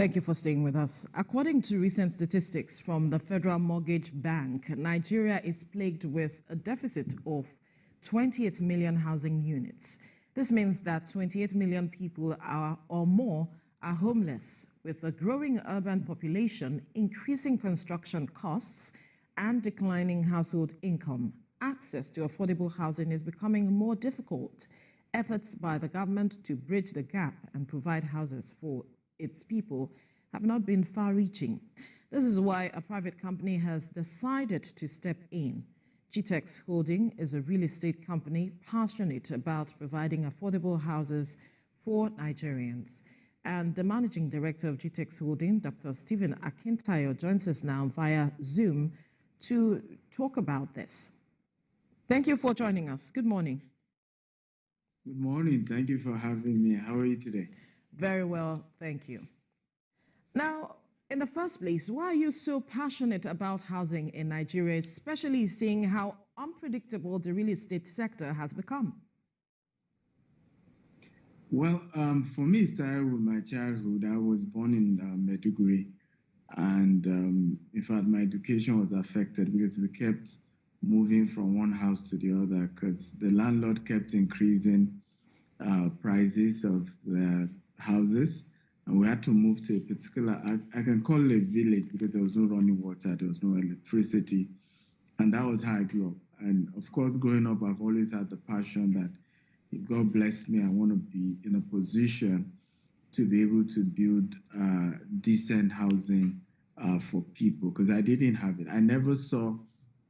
Thank you for staying with us. According to recent statistics from the Federal Mortgage Bank, Nigeria is plagued with a deficit of 28 million housing units. This means that 28 million people or more are homeless, with a growing urban population, increasing construction costs, and declining household income. Access to affordable housing is becoming more difficult. Efforts by the government to bridge the gap and provide houses for its people have not been far-reaching. This is why a private company has decided to step in. Gtexthomes is a real estate company passionate about providing affordable houses for Nigerians. And the managing director of Gtexthomes, Dr. Stephen Akintayo, joins us now via Zoom to talk about this. Thank you for joining us. Good morning. Good morning. Thank you for having me. How are you today? Very well, thank you. Now, in the first place, why are you so passionate about housing in Nigeria, especially seeing how unpredictable the real estate sector has become? Well, for me, it started with my childhood. I was born in Maiduguri, and in fact, my education was affected because we kept moving from one house to the other because the landlord kept increasing prices of the houses, and we had to move to a particular, I can call it a village because there was no running water, there was no electricity, and that was how I grew up. And of course, growing up, I've always had the passion that if God bless me, I want to be in a position to be able to build decent housing for people, because I didn't have it. I never saw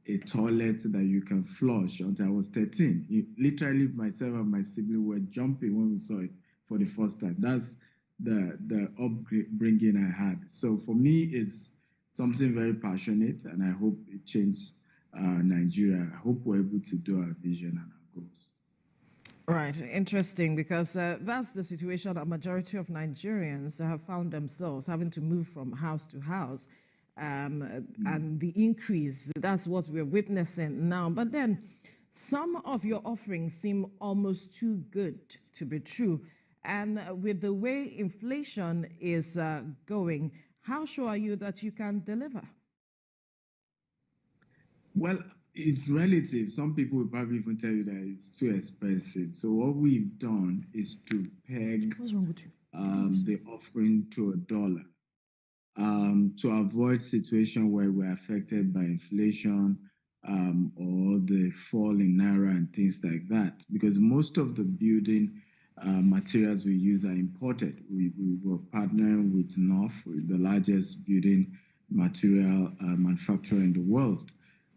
a toilet that you can flush until I was 13. Literally, myself and my sibling were jumping when we saw it for the first time. That's the upbringing I had. So for me, it's something very passionate, and I hope it changed Nigeria. I hope we're able to do our vision and our goals. Right, interesting, because that's the situation a majority of Nigerians have found themselves having to move from house to house. And the increase, that's what we're witnessing now. But then some of your offerings seem almost too good to be true. And with the way inflation is going, how sure are you that you can deliver? Well, it's relative. Some people will probably even tell you that it's too expensive. So what we've done is to peg the offering to $1. To avoid situation where we're affected by inflation or the fall in Naira and things like that, because most of the building materials we use are imported. We were partnering with North, the largest building material manufacturer in the world.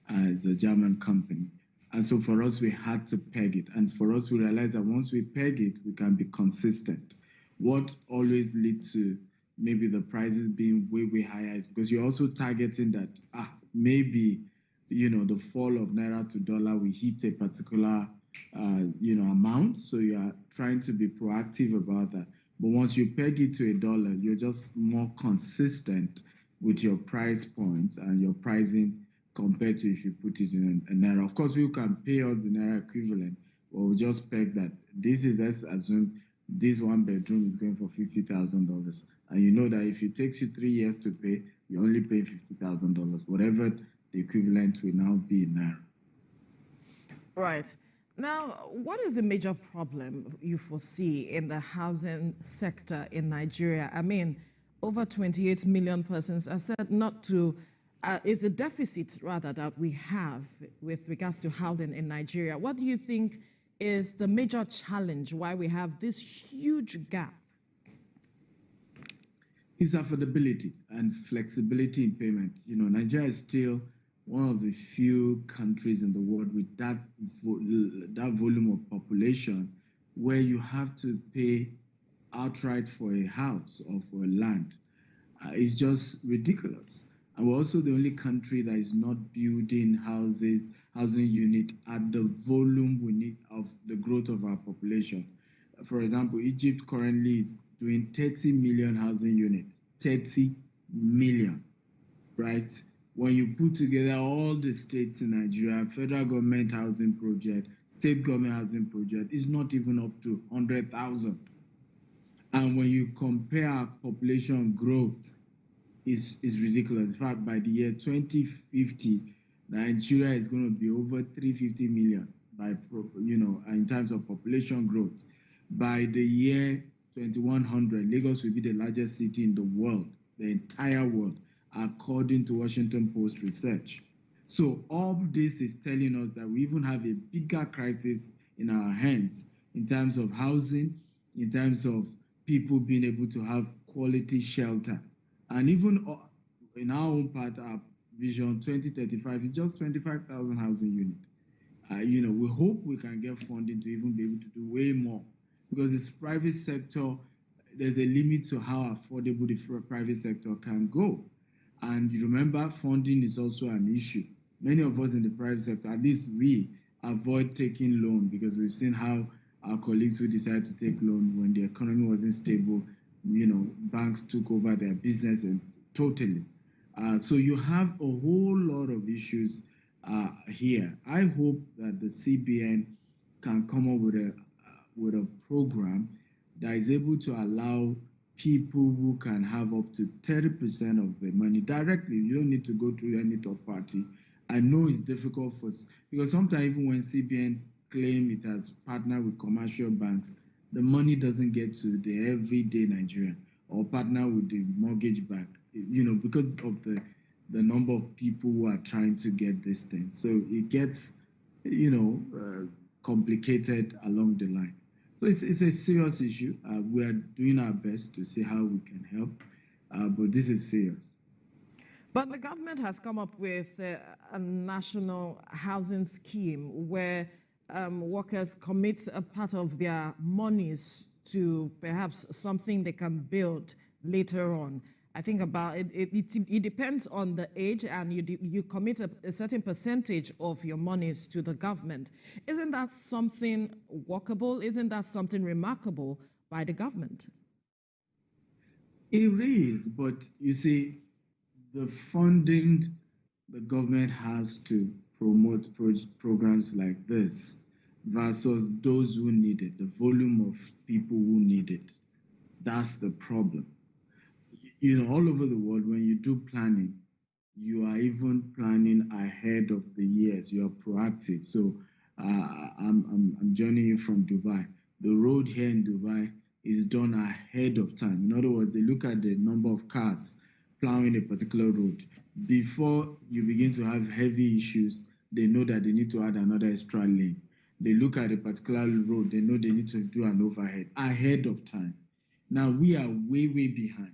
It's a German company. And so for us, we had to peg it. And for us, we realized that once we peg it, we can be consistent. What always leads to maybe the prices being way higher is because you're also targeting that maybe the fall of Naira to dollar will hit a particular amount, so you are trying to be proactive about that. But once you peg it to $1, you're just more consistent with your price points and your pricing compared to if you put it in a Naira. Of course, people can pay us the Naira equivalent, but we just peg that let's assume this one bedroom is going for $50,000. And you know that if it takes you 3 years to pay, you only pay $50,000, whatever the equivalent will now be in Naira. Right. Now, what is the major problem you foresee in the housing sector in Nigeria? I mean, over 28 million persons are said not to, is the deficit rather that we have with regards to housing in Nigeria. What do you think is the major challenge why we have this huge gap? It's affordability and flexibility in payment. Nigeria is still one of the few countries in the world with that volume of population where you have to pay outright for a house or for a land. It's just ridiculous. And we're also the only country that is not building housing unit at the volume we need of the growth of our population. For example, Egypt currently is doing 30 million housing units. 30 million, right? When you put together all the states in Nigeria, federal government housing project, state government housing project, is not even up to 100,000. And when you compare our population growth, is ridiculous. In fact, by the year 2050, Nigeria is going to be over 350 million in terms of population growth. By the year 2100, Lagos will be the largest city in the world, the entire world, according to Washington Post research. So all this is telling us that we even have a bigger crisis in our hands in terms of housing, in terms of people being able to have quality shelter. And even in our own part, our vision 2035 is just 25,000 housing units. We hope we can get funding to even be able to do way more, because this private sector, there's a limit to how affordable the private sector can go. And you remember, funding is also an issue. Many of us in the private sector, at least we, avoid taking loan because we've seen how our colleagues who decided to take loan when the economy wasn't stable, banks took over their business and totally. So you have a whole lot of issues here. I hope that the CBN can come up with a program that is able to allow people who can have up to 30% of the money directly. You don't need to go through any third party. I know it's difficult because sometimes even when CBN claim it has partnered with commercial banks, the money doesn't get to the everyday Nigerian, or partner with the mortgage bank, because of the number of people who are trying to get this thing. So it gets, complicated along the line. So it's a serious issue. We are doing our best to see how we can help, but this is serious. But the government has come up with a national housing scheme where workers commit a part of their monies to perhaps something they can build later on. I think about it, it depends on the age, and you commit a certain percentage of your monies to the government. Isn't that something workable? Isn't that something remarkable by the government? It is, but you see, the funding the government has to promote programs like this versus those who need it, the volume of people who need it. That's the problem. All over the world, when you do planning, you are even planning ahead of the years. You are proactive. So I'm joining you from Dubai. The road here in Dubai is done ahead of time. In other words, they look at the number of cars plowing a particular road. Before you begin to have heavy issues, they know that they need to add another extra lane. They look at a particular road, they know they need to do an overhead ahead of time. Now we are way, way behind.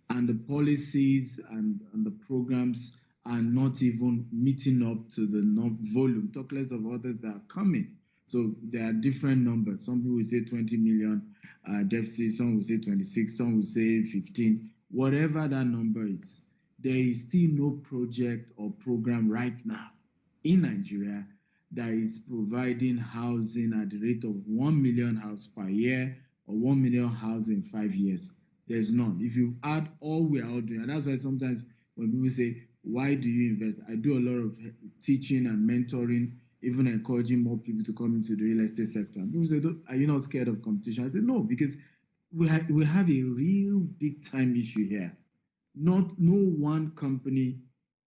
And the policies and the programs are not even meeting up to the volume, talk less of others that are coming. So there are different numbers. Some people will say 20 million deficit, some will say 26, some will say 15. Whatever that number is, there is still no project or program right now in Nigeria that is providing housing at the rate of 1 million houses per year or 1 million houses in 5 years. There's none. If you add all we are all doing, and that's why sometimes when people say, why do you invest? I do a lot of teaching and mentoring, even encouraging more people to come into the real estate sector. And people say, are you not scared of competition? I say, no, because we have a real big time issue here. No one company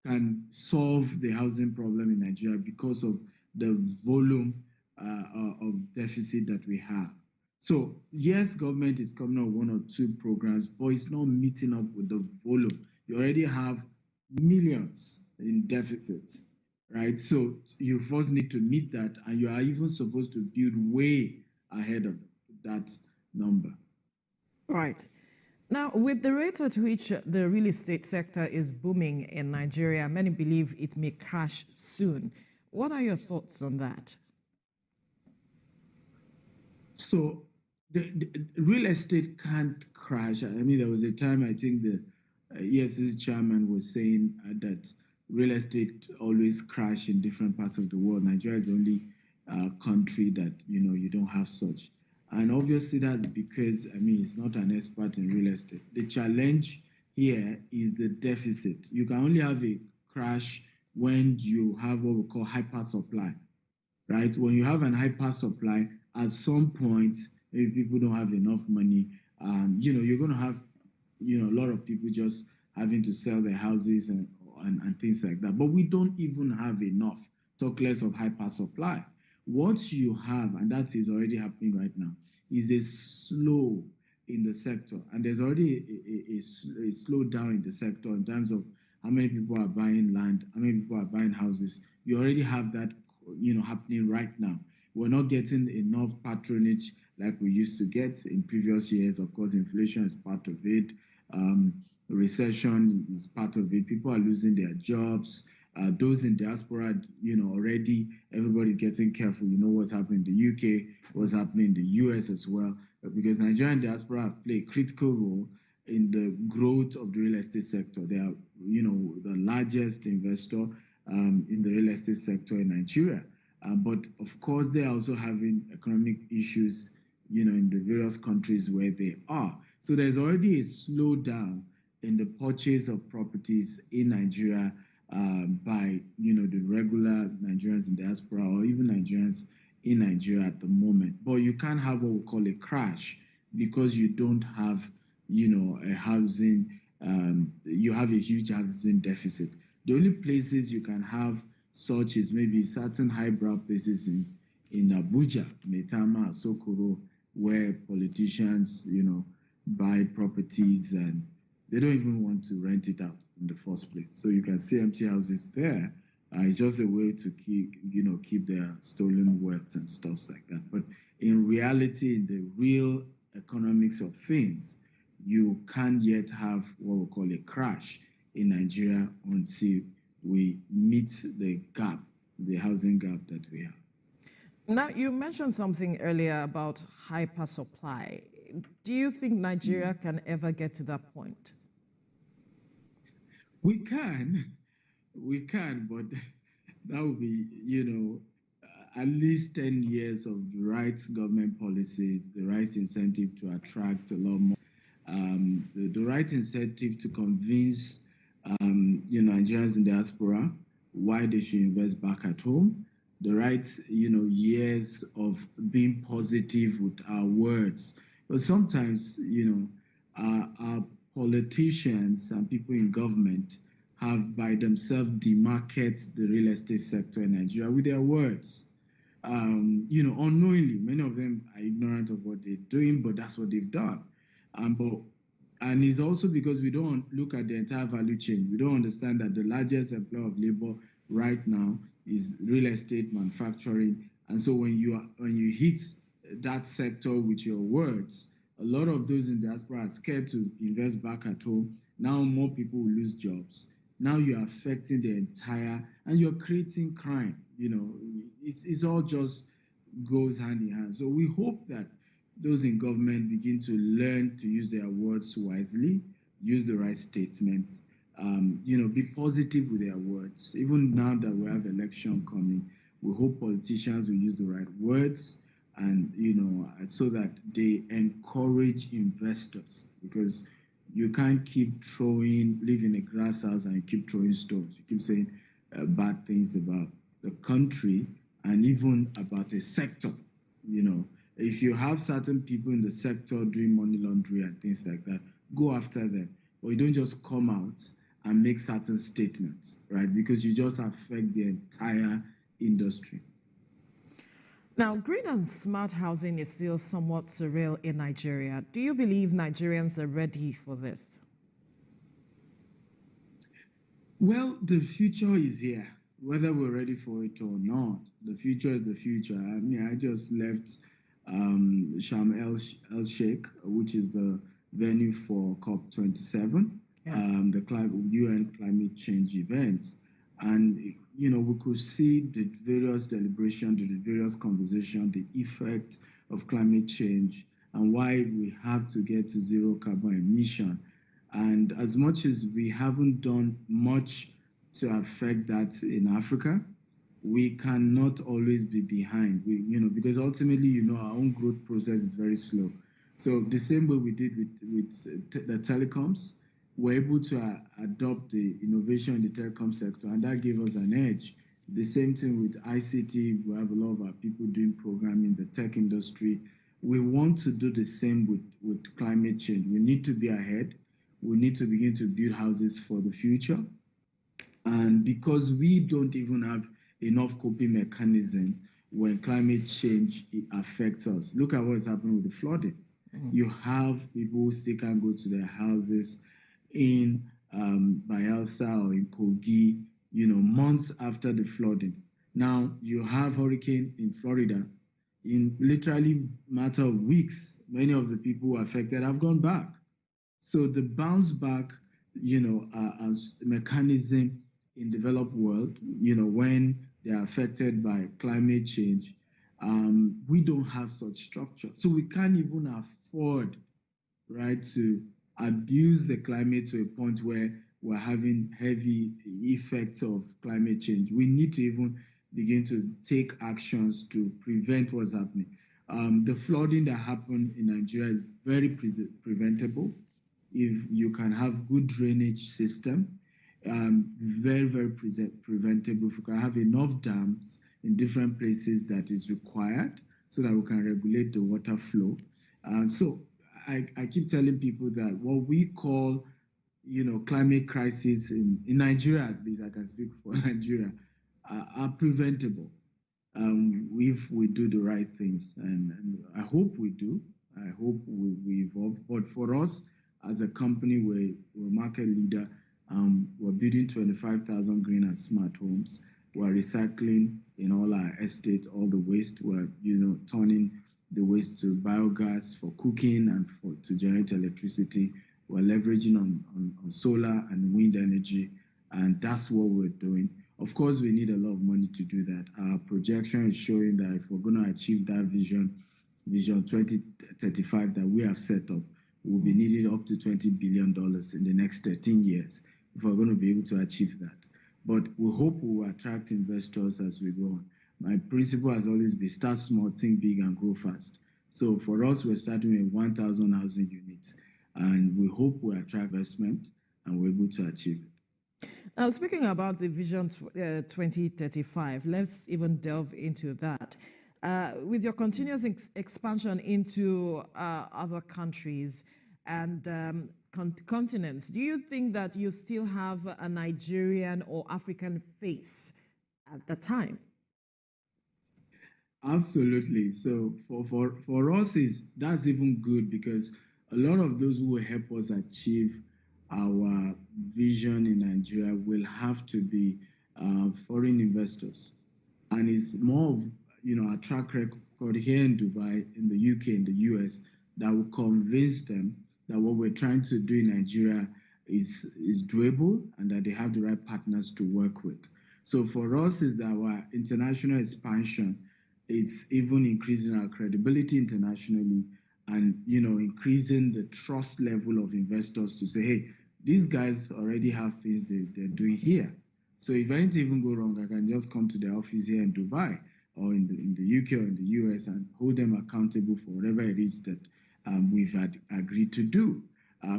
can solve the housing problem in Nigeria because of the volume of deficit that we have. So yes, government is coming up with 1 or 2 programs, but it's not meeting up with the volume. You already have millions in deficits, right? So you first need to meet that, and you are even supposed to build way ahead of that number. Right. Now, with the rate at which the real estate sector is booming in Nigeria, many believe it may crash soon. What are your thoughts on that? So the real estate can't crash. I mean, there was a time I think the EFCC chairman was saying that real estate always crash in different parts of the world. Nigeria is the only country that, you don't have such. And obviously that's because, he's not an expert in real estate. The challenge here is the deficit. You can only have a crash when you have what we call hyper supply, right? When you have an hyper supply, at some point, maybe people don't have enough money you're going to have, a lot of people just having to sell their houses and things like that. But we don't even have enough, talk less of hyper supply. What you have, and that is already happening right now, is a slow in the sector. And there's already a slowdown in the sector in terms of how many people are buying land, how many people are buying houses. You already have that, happening right now. We're not getting enough patronage like we used to get in previous years. Of course, inflation is part of it. Recession is part of it. People are losing their jobs. Those in diaspora, already everybody's getting careful. You know what's happening in the UK, what's happening in the US as well, because Nigerian diaspora have played a critical role in the growth of the real estate sector. They are, the largest investor in the real estate sector in Nigeria. But of course, they are also having economic issues, in the various countries where they are. So there's already a slowdown in the purchase of properties in Nigeria by, the regular Nigerians in diaspora or even Nigerians in Nigeria at the moment. But you can't have what we call a crash because you don't have, a housing, you have a huge housing deficit. The only places you can have such is maybe certain highbrow places in Abuja, Metama, Sokoro, where politicians, buy properties and they don't even want to rent it out in the first place. So you can see empty houses there. It's just a way to keep their stolen wealth and stuff like that. But in reality, in the real economics of things, you can't yet have what we call a crash in Nigeria until we meet the gap, the housing gap that we have. Now, you mentioned something earlier about hyper supply. Do you think Nigeria can ever get to that point? We can, but that would be, at least 10 years of the right government policy, the right incentive to attract a lot more, the right incentive to convince, Nigerians in diaspora why they should invest back at home, the right, years of being positive with our words. But sometimes, our politicians and people in government have by themselves demarcated the real estate sector in Nigeria with their words. Unknowingly, many of them are ignorant of what they're doing, but that's what they've done. And it's also because we don't look at the entire value chain. We don't understand that the largest employer of labor right now is real estate manufacturing. And so when you hit that sector with your words, a lot of those in diaspora are scared to invest back at home. Now more people will lose jobs. Now you're affecting the entire, and you're creating crime. It's all just goes hand in hand. So we hope that those in government begin to learn to use their words wisely, use the right statements, be positive with their words. Even now that we have election coming, we hope politicians will use the right words and, so that they encourage investors, because you can't keep live in a glass house and keep throwing stones. You keep saying bad things about the country and even about a sector, If you have certain people in the sector doing money laundering and things like that, go after them. But you don't just come out and make certain statements, right? Because you just affect the entire industry. Now, green and smart housing is still somewhat surreal in Nigeria. Do you believe Nigerians are ready for this? Well, the future is here, whether we're ready for it or not. The future is the future. I mean, I just left Sharm El Sheikh, which is the venue for COP27, the UN climate change event. And, we could see the various deliberations, the various conversations, the effect of climate change and why we have to get to zero carbon emission. And as much as we haven't done much to affect that in Africa, we cannot always be behind. Because ultimately, our own growth process is very slow. So the same way we did with the telecoms, we're able to adopt the innovation in the telecom sector, and that gave us an edge. The same thing with ICT. We have a lot of our people doing programming in the tech industry. We want to do the same with climate change. We need to be ahead. We need to begin to build houses for the future. And because we don't even have enough coping mechanism when climate change affects us, look at what's happening with the flooding. You have people who still can't go to their houses in Bayelsa or in Kogi, months after the flooding. Now you have hurricane in Florida. In literally matter of weeks, many of the people affected have gone back. So the bounce back, as mechanism in developed world, when they are affected by climate change, we don't have such structure. So we can't even afford, right, to abuse the climate to a point where we're having heavy effects of climate change. We need to even begin to take actions to prevent what's happening. The flooding that happened in Nigeria is very preventable if you can have good drainage system. Very, very preventable. If you can have enough dams in different places that is required so that we can regulate the water flow. So I keep telling people that what we call, climate crisis in Nigeria, at least I can speak for Nigeria, are preventable if we do the right things. And I hope we do. I hope we evolve. But for us, as a company, we're a market leader. We're building 25,000 green and smart homes. We're recycling in all our estates, all the waste. We're, turning the waste to biogas for cooking and to generate electricity. We're leveraging on solar and wind energy, and that's what we're doing. Of course, we need a lot of money to do that. Our projection is showing that if we're going to achieve that vision 2035 that we have set up, we'll be needing up to $20 billion in the next 13 years if we're going to be able to achieve that. But we hope we will attract investors as we go on. My principle has always been start small, think big, and grow fast. So for us, we're starting with 1,000 housing units, and we hope we attract investment and we're able to achieve it. Now, speaking about the Vision 2035, let's even delve into that. With your continuous expansion into other countries and continents, do you think that you still have a Nigerian or African face at the time? Absolutely. So for us, that's even good because a lot of those who will help us achieve our vision in Nigeria will have to be foreign investors. And it's more of, a track record here in Dubai, in the UK, in the US, that will convince them that what we're trying to do in Nigeria is doable and that they have the right partners to work with. So for us is that our international expansion, it's even increasing our credibility internationally and, increasing the trust level of investors to say, hey, these guys already have things they're doing here. So if anything even go wrong, I can just come to their office here in Dubai or in the UK or in the US and hold them accountable for whatever it is that we've agreed to do,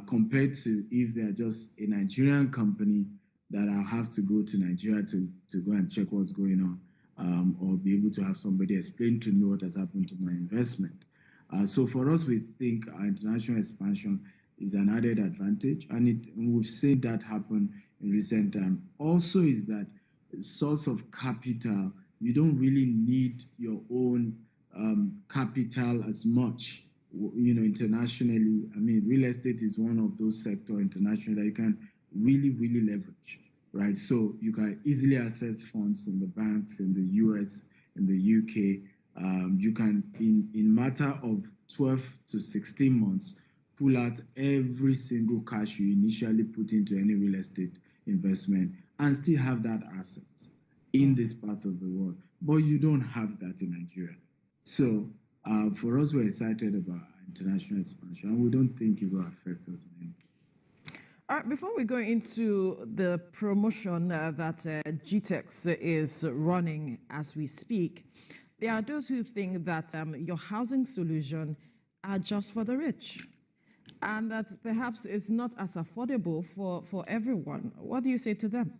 compared to if they're just a Nigerian company that I'll have to go to Nigeria to go and check what's going on, or be able to have somebody explain to me what has happened to my investment. So for us, we think our international expansion is an added advantage, and we've seen that happen in recent time. Also is that source of capital, you don't really need your own capital as much, internationally. I mean, real estate is one of those sectors internationally that you can really, really leverage, right? So you can easily access funds in the banks in the US, in the UK. You can, in matter of 12 to 16 months, pull out every single cash you initially put into any real estate investment and still have that asset in this part of the world. But you don't have that in Nigeria. So for us, we're excited about international expansion, and we don't think it will affect us in any way. All right, before we go into the promotion that Gtext is running as we speak, there are those who think that your housing solution are just for the rich, and that perhaps it's not as affordable for everyone. What do you say to them?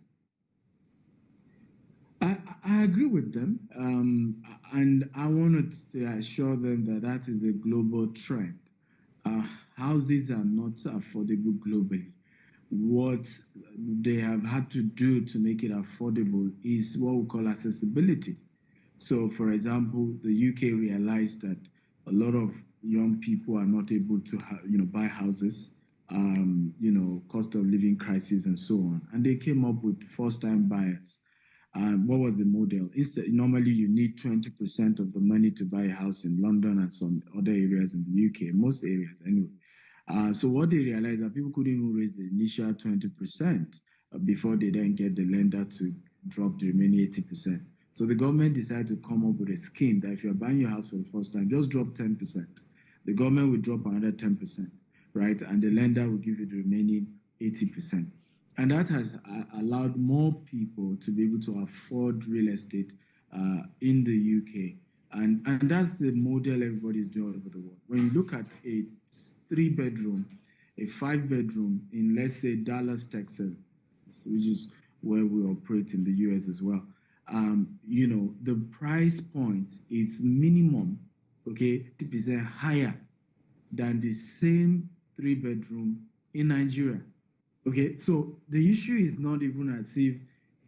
I I agree with them, and I wanted to assure them that that is a global trend. Uh, Houses are not affordable globally. What they have had to do to make it affordable is what we call accessibility. So, for example, the UK realized that a lot of young people are not able to, buy houses, cost of living crisis and so on, and they came up with first-time buyers. What was the model? Instead, normally you need 20% of the money to buy a house in London and some other areas in the UK, most areas anyway. So what they realized that people couldn't even raise the initial 20% before they then get the lender to drop the remaining 80%. So the government decided to come up with a scheme that if you're buying your house for the first time, just drop 10%. The government will drop another 10%, right? And the lender will give you the remaining 80%. And that has allowed more people to be able to afford real estate in the UK. And that's the model everybody is doing all over the world. When you look at a 3-bedroom, a 5-bedroom in, let's say, Dallas, Texas, which is where we operate in the US as well, the price point is minimum, okay, 50% higher than the same 3-bedroom in Nigeria. Okay, so the issue is not even as if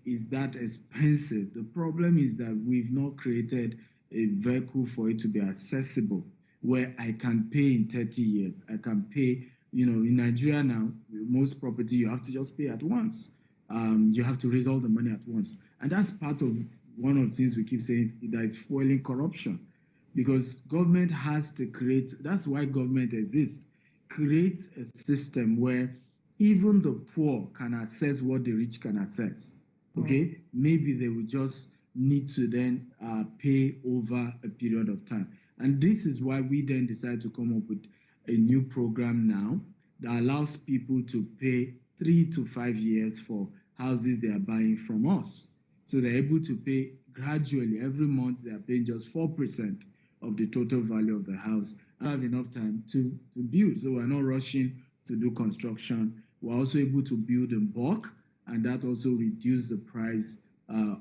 it's that expensive. The problem is that we've not created a vehicle for it to be accessible, where I can pay in 30 years. I can pay, in Nigeria now, most property you have to just pay at once. You have to raise all the money at once. And that's part of one of the things we keep saying that is fueling corruption. Because government has to create, that's why government exists, create a system where even the poor can access what the rich can access. Okay, maybe they will just need to then pay over a period of time. And this is why we then decided to come up with a new program now that allows people to pay 3 to 5 years for houses they are buying from us. So they're able to pay gradually. Every month they are paying just 4% of the total value of the house. I have enough time to build. So we're not rushing to do construction. We're also able to build in bulk, and that also reduces the price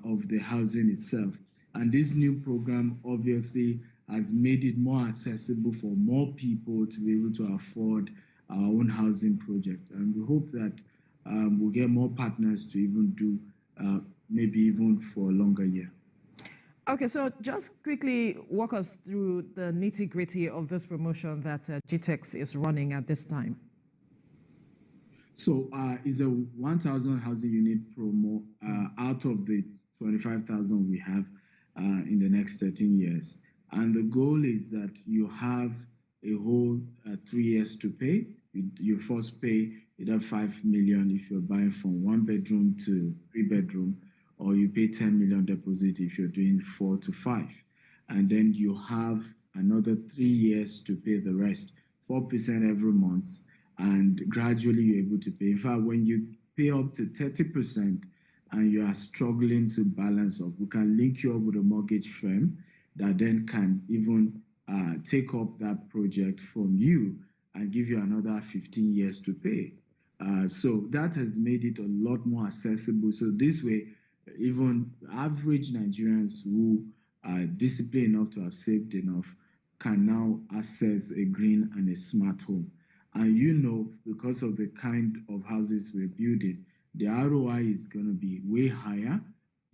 of the housing itself. And this new program obviously has made it more accessible for more people to be able to afford our own housing project. And we hope that we'll get more partners to even do maybe even for a longer year. Okay, so just quickly walk us through the nitty-gritty of this promotion that Gtext is running at this time. So it's a 1,000 housing unit promo out of the 25,000 we have in the next 13 years. And the goal is that you have a whole 3 years to pay. You first pay either 5 million if you're buying from 1-bedroom to 3-bedroom, or you pay 10 million deposit if you're doing 4 to 5. And then you have another 3 years to pay the rest, 4% every month, and gradually you're able to pay. In fact, when you pay up to 30% and you are struggling to balance up, we can link you up with a mortgage firm that then can even take up that project from you and give you another 15 years to pay. So that has made it a lot more accessible. So this way, even average Nigerians who are disciplined enough to have saved enough can now access a green and a smart home. And because of the kind of houses we're building, the ROI is going to be way higher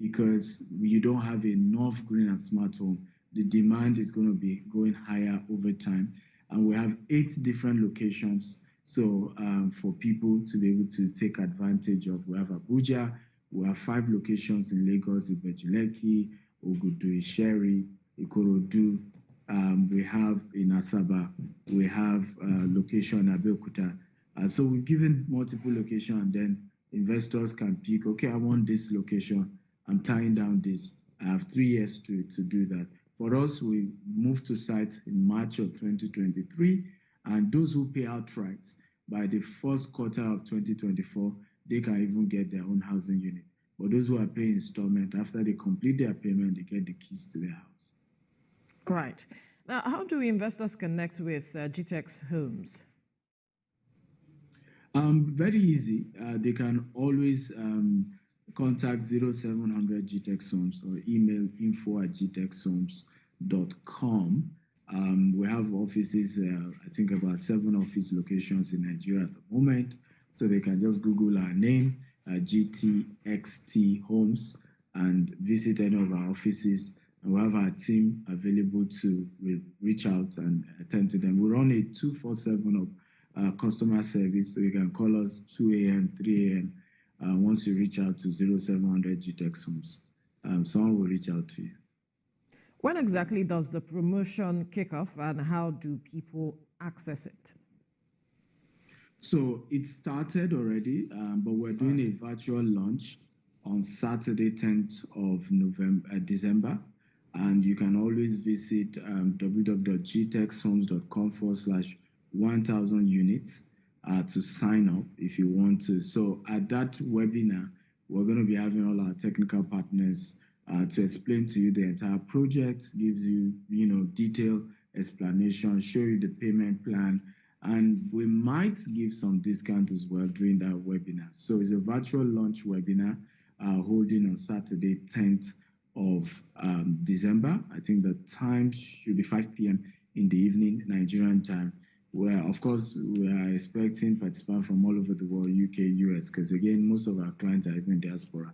because you don't have enough green and smart home. The demand is going to be going higher over time. And we have 8 different locations. So for people to be able to take advantage of, we have Abuja, we have 5 locations in Lagos, Ibeju-Lekki, Ogudu, Isheri, Ikorodu. We have in Asaba, we have location Abeokuta. So we've given multiple locations, and then investors can pick, okay, I want this location, I'm tying down this. I have 3 years to do that. For us, we moved to site in March of 2023, and those who pay outright by the first quarter of 2024, they can even get their own housing unit. But those who are paying installment, after they complete their payment, they get the keys to their house. Right. Now, how do investors connect with Gtexthomes? Very easy. They can always contact 0700 Gtexthomes or email info@gtexthomes.com. We have offices, I think about 7 office locations in Nigeria at the moment. So they can just Google our name, Gtexthomes, and visit any of our offices. And we have our team available to reach out and attend to them. We run a 24/7 of customer service, so you can call us 2 a.m., 3 a.m. Once you reach out to 0700 Gtexthomes. Someone will reach out to you. When exactly does the promotion kick off, and how do people access it? So it started already, but we're doing a virtual launch on Saturday, 10th of December. And you can always visit www.gtexthomes.com/1000 units to sign up if you want to. So at that webinar, we're going to be having all our technical partners to explain to you the entire project, gives you, detailed explanation, show you the payment plan, and we might give some discount as well during that webinar. So it's a virtual launch webinar holding on Saturday, 10th of December. I think the time should be 5 p.m. in the evening, Nigerian time, where, of course, we are expecting participants from all over the world, UK, US, because, again, most of our clients are even diaspora.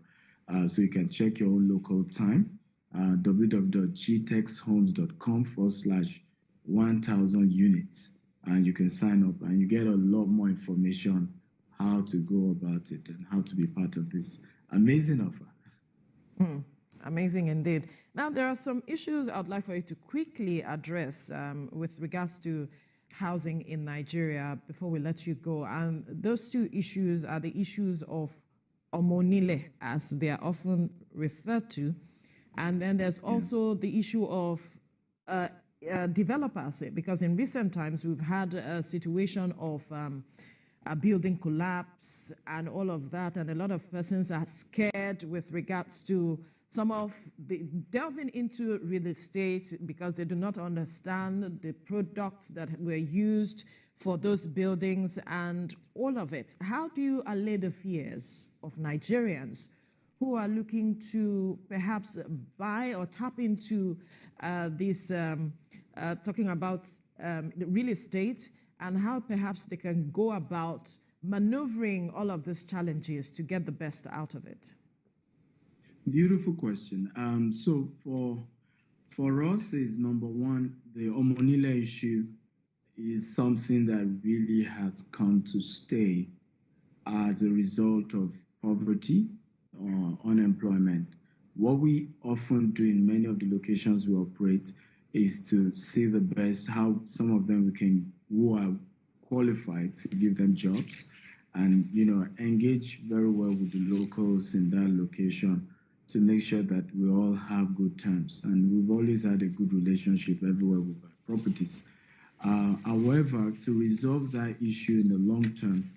So you can check your own local time, www.gtexthomes.com/1000 units, and you can sign up and you get a lot more information how to go about it and how to be part of this amazing offer. Amazing indeed. Now, there are some issues I'd like for you to quickly address with regards to housing in Nigeria before we let you go. And those two issues are the issues of omonile, as they are often referred to. And then there's also the issue of developers, because in recent times we've had a situation of a building collapse and all of that, and a lot of persons are scared with regards to some of the delving into real estate because they do not understand the products that were used for those buildings and all of it. How do you allay the fears of Nigerians who are looking to perhaps buy or tap into this, talking about the real estate, and how perhaps they can go about maneuvering all of these challenges to get the best out of it? Beautiful question. So for us, is number one, the omonile issue is something that really has come to stay as a result of poverty or unemployment. What we often do in many of the locations we operate is to see the best, how some of them who are qualified to give them jobs, and engage very well with the locals in that location to make sure that we all have good terms. And we've always had a good relationship everywhere we buy properties. However, to resolve that issue in the long term,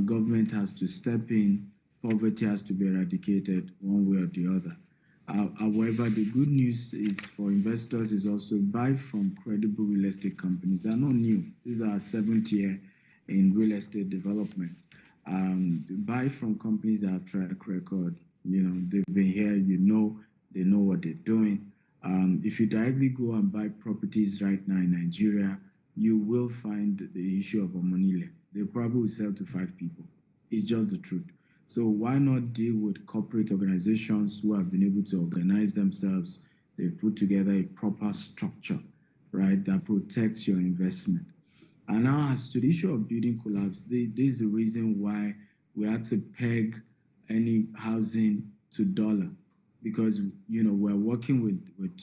government has to step in. Poverty has to be eradicated one way or the other. However, the good news is for investors is also buy from credible real estate companies. They are not new. These are 7th year in real estate development. Buy from companies that have track record. They've been here, they know what they're doing. If you directly go and buy properties right now in Nigeria, you will find the issue of omonile. They probably will sell to 5 people. It's just the truth. So why not deal with corporate organizations who have been able to organize themselves? They've put together a proper structure, right, that protects your investment. And now, as to the issue of building collapse, this is the reason why we had to peg any housing to dollar, because we're working with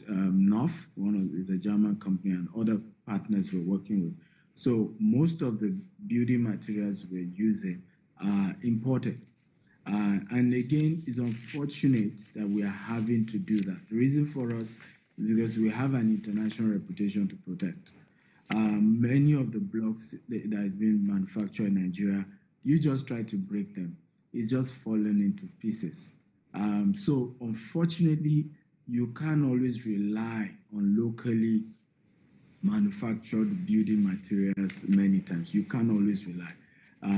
North, is a German company, and other partners we're working with. So most of the building materials we're using are imported. And again, it's unfortunate that we are having to do that. The reason for us is because we have an international reputation to protect. Many of the blocks that is being manufactured in Nigeria, you just try to break them. It's just falling into pieces. So unfortunately, you can't always rely on locally manufactured building materials many times. You can't always rely.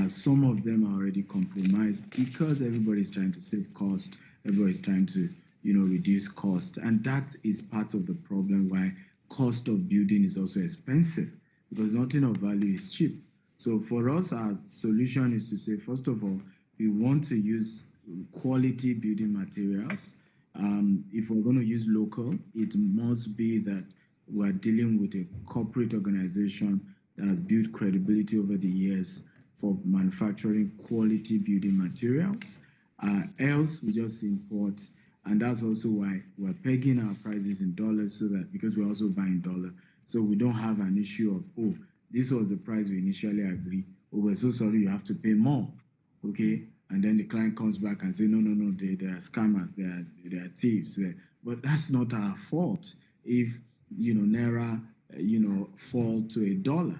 Some of them are already compromised because everybody's trying to save cost, everybody's trying to, reduce cost. And that is part of the problem why cost of building is also expensive, because nothing of value is cheap. So for us, our solution is to say, first of all, we want to use quality building materials. If we're going to use local, it must be that we're dealing with a corporate organization that has built credibility over the years for manufacturing quality building materials. Else, we just import. And that's also why we're pegging our prices in dollars, so that because we're also buying dollar, so we don't have an issue of, oh, this was the price we initially agreed. Oh, we're so sorry, you have to pay more. Okay. And then the client comes back and say, no, they are scammers, they are thieves. But that's not our fault. If, Naira, fall to $1,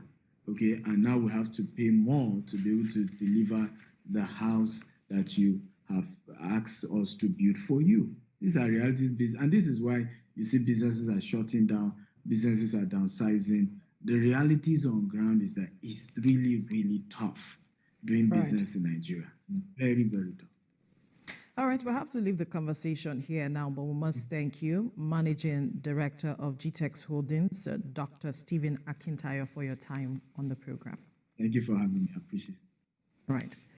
okay, and now we have to pay more to be able to deliver the house that you have asked us to build for you. These are realities, and this is why you see businesses are shutting down, businesses are downsizing. The realities on ground is that it's really, really tough doing business in Nigeria. Very, very tough. All right, we'll have to leave the conversation here now, but we must thank you, Managing Director of Gtext Holdings, Dr. Stephen Akintayo, for your time on the program. Thank you for having me. I appreciate it. All right.